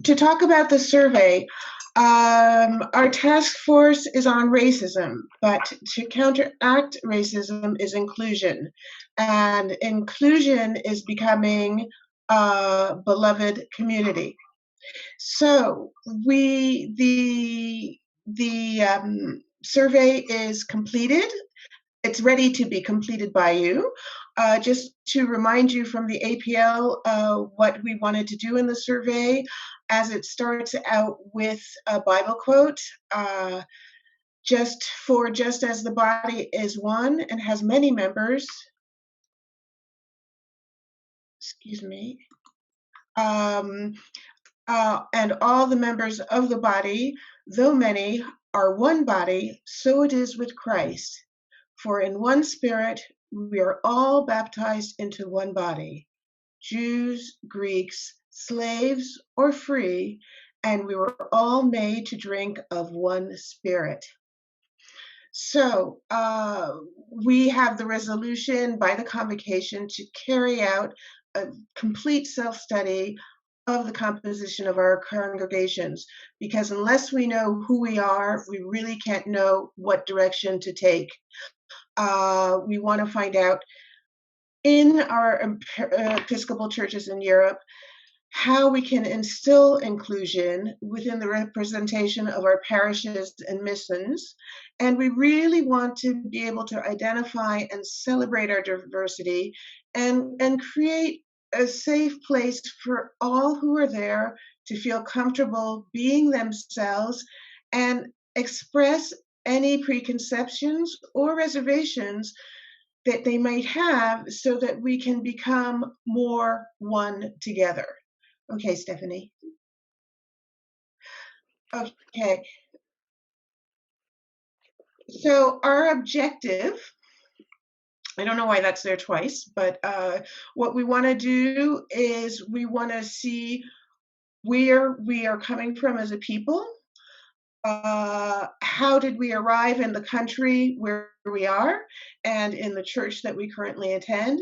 to talk about the survey, our task force is on racism, but to counteract racism is inclusion. And inclusion is becoming a beloved community. So the survey is completed. It's ready to be completed by you. Just to remind you from the APL what we wanted to do in the survey, as it starts out with a Bible quote, just as the body is one and has many members, excuse me, and all the members of the body, though many, are one body, so it is with Christ. For in one Spirit we are all baptized into one body, Jews, Greeks, slaves, or free, and we were all made to drink of one Spirit. So we have the resolution by the convocation to carry out a complete self-study of the composition of our congregations, because unless we know who we are, we really can't know what direction to take. We want to find out in our Episcopal churches in Europe how we can instill inclusion within the representation of our parishes and missions. And we really want to be able to identify and celebrate our diversity and create a safe place for all who are there to feel comfortable being themselves and express any preconceptions or reservations that they might have, so that we can become more one together. Okay, Stephanie. Okay. So our objective, I don't know why that's there twice, but what we want to do is we want to see where we are coming from as a people. How did we arrive in the country where we are and in the church that we currently attend?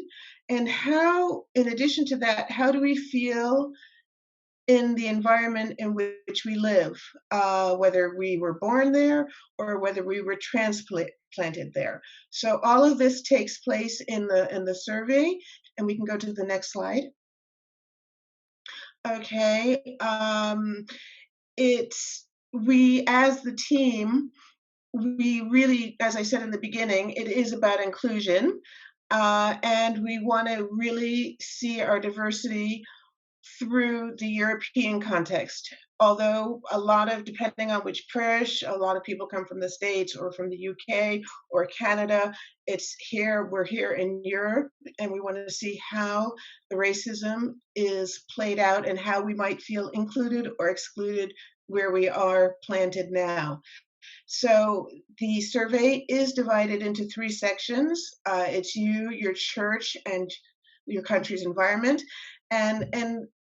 And how, in addition to that, how do we feel in the environment in which we live, whether we were born there or whether we were transplanted there? So all of this takes place in the survey, and we can go to the next slide. Okay, we as the team, we really, as I said in the beginning, it is about inclusion, and we want to really see our diversity through the European context. Although a lot of, depending on which parish, a lot of people come from the States or from the UK or Canada, we're here in Europe, and we want to see how the racism is played out and how we might feel included or excluded where we are planted now. So the survey is divided into 3 sections. It's you, your church, and your country's environment. And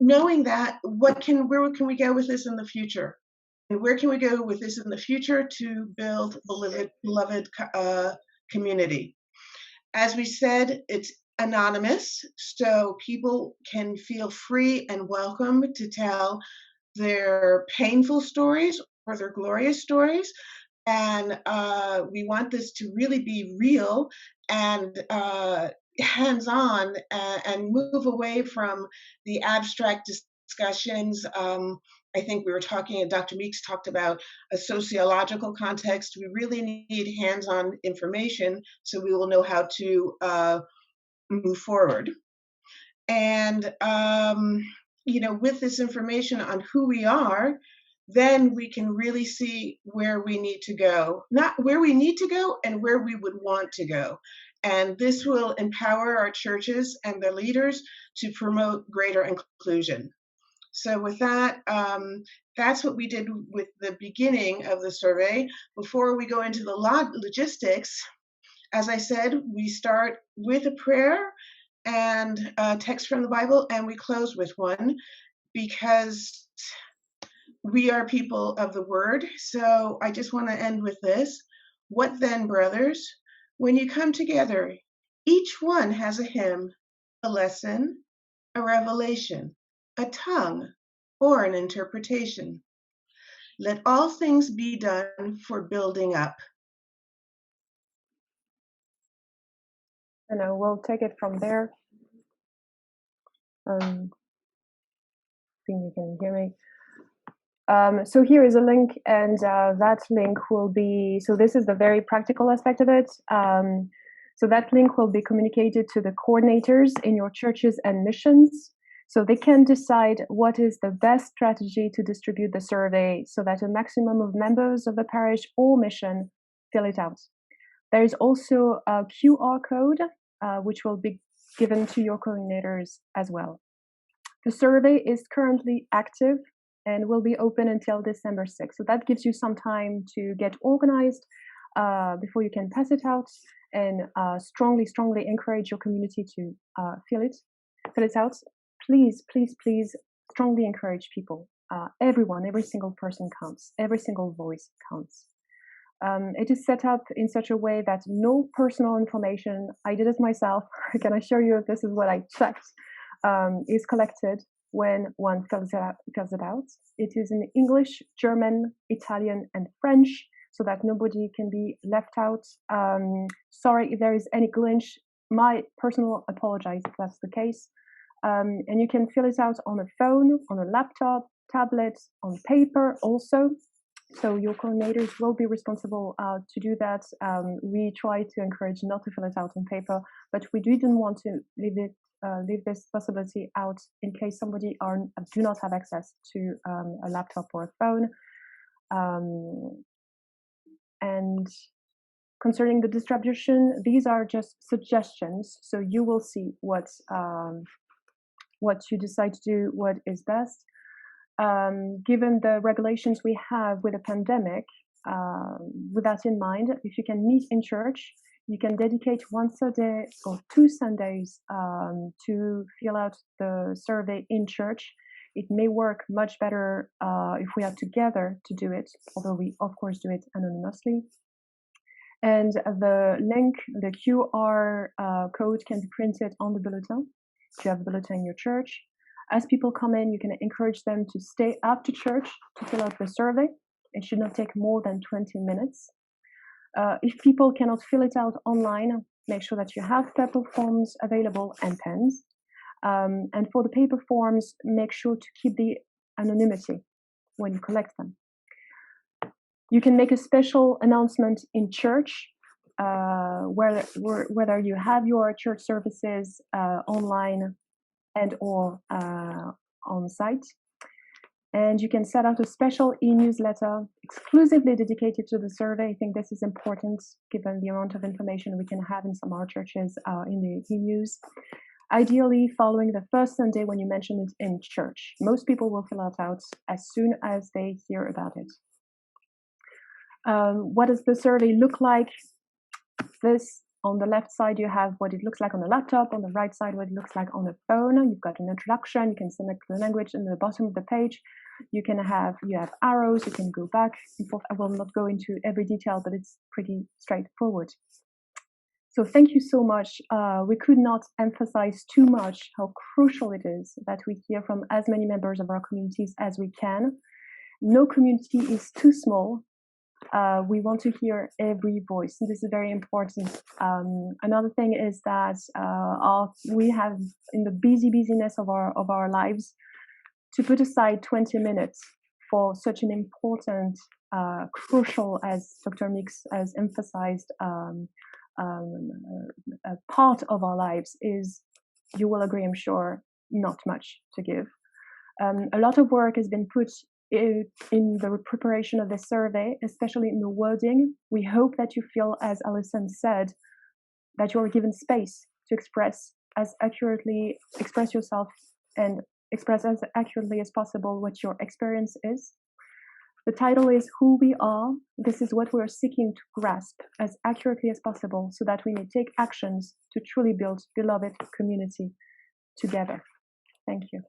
knowing that, where can we go with this in the future? And where can we go with this in the future to build beloved community? As we said, it's anonymous, so people can feel free and welcome to tell their painful stories or their glorious stories. And we want this to really be real and hands-on, and move away from the abstract discussions. I think we were talking, and Dr. Meeks talked about a sociological context. We really need hands-on information so we will know how to move forward. And with this information on who we are, then we can really see where we need to go, not where we need to go, and where we would want to go. And this will empower our churches and their leaders to promote greater inclusion. So with that, that's what we did with the beginning of the survey. Before we go into the logistics, as I said, we start with a prayer and a text from the Bible, and we close with one, because we are people of the word. So I just want to end with this. What then, brothers? When you come together, each one has a hymn, a lesson, a revelation, a tongue. or an interpretation. Let all things be done for building up. And I will take it from there. I think you can hear me. So here is a link, and that link will be, so this is the very practical aspect of it. So that link will be communicated to the coordinators in your churches and missions, so they can decide what is the best strategy to distribute the survey so that a maximum of members of the parish or mission fill it out. There is also a QR code, which will be given to your coordinators as well. The survey is currently active and will be open until December 6th. So that gives you some time to get organized before you can pass it out, and strongly encourage your community to fill it out. Please strongly encourage people. Everyone, every single person counts. Every single voice counts. It is set up in such a way that no personal information, I did it myself, I can assure you this is what I checked, is collected when one fills it out. It is in English, German, Italian, and French, so that nobody can be left out. Sorry if there is any glitch. My personal apologies if that's the case. And you can fill it out on a phone, on a laptop, tablet, on paper also. So your coordinators will be responsible to do that. We try to encourage not to fill it out on paper, but we didn't want to leave this possibility out in case somebody do not have access to a laptop or a phone. And concerning the distribution, these are just suggestions, so you will see what you decide to do, what is best. Given the regulations we have with the pandemic, with that in mind, if you can meet in church, you can dedicate one Sunday or 2 Sundays to fill out the survey in church. It may work much better if we are together to do it, although we of course do it anonymously. And the link, the QR code can be printed on the bulletin, if you have a bulletin in your church. As people come in, you can encourage them to stay after church to fill out the survey. It should not take more than 20 minutes. If people cannot fill it out online, make sure that you have paper forms available and pens. And for the paper forms, make sure to keep the anonymity when you collect them. You can make a special announcement in church, whether you have your church services online and or on site. And you can set out a special e-newsletter exclusively dedicated to the survey. I think this is important given the amount of information we can have in some of our churches in the e-news. Ideally, following the first Sunday when you mention it in church. Most people will fill it out as soon as they hear about it. What does the survey look like? This, on the left side, you have what it looks like on a laptop. On the right side, what it looks like on a phone. You've got an introduction. You can select the language in the bottom of the page. You have arrows. You can go back and forth. I will not go into every detail, but it's pretty straightforward. So thank you so much. We could not emphasize too much how crucial it is that we hear from as many members of our communities as we can. No community is too small. We want to hear every voice, and this is very important. Another thing is that we have, in the busyness of our lives, to put aside 20 minutes for such an important, crucial, as Dr. Mix has emphasized, a part of our lives is, you will agree, I'm sure, not much to give. A lot of work has been put in the preparation of this survey, especially in the wording. We hope that you feel, as Alison said, that you are given space to express yourself and express as accurately as possible what your experience is. The title is Who We Are. This is what we're seeking to grasp as accurately as possible so that we may take actions to truly build beloved community together. Thank you.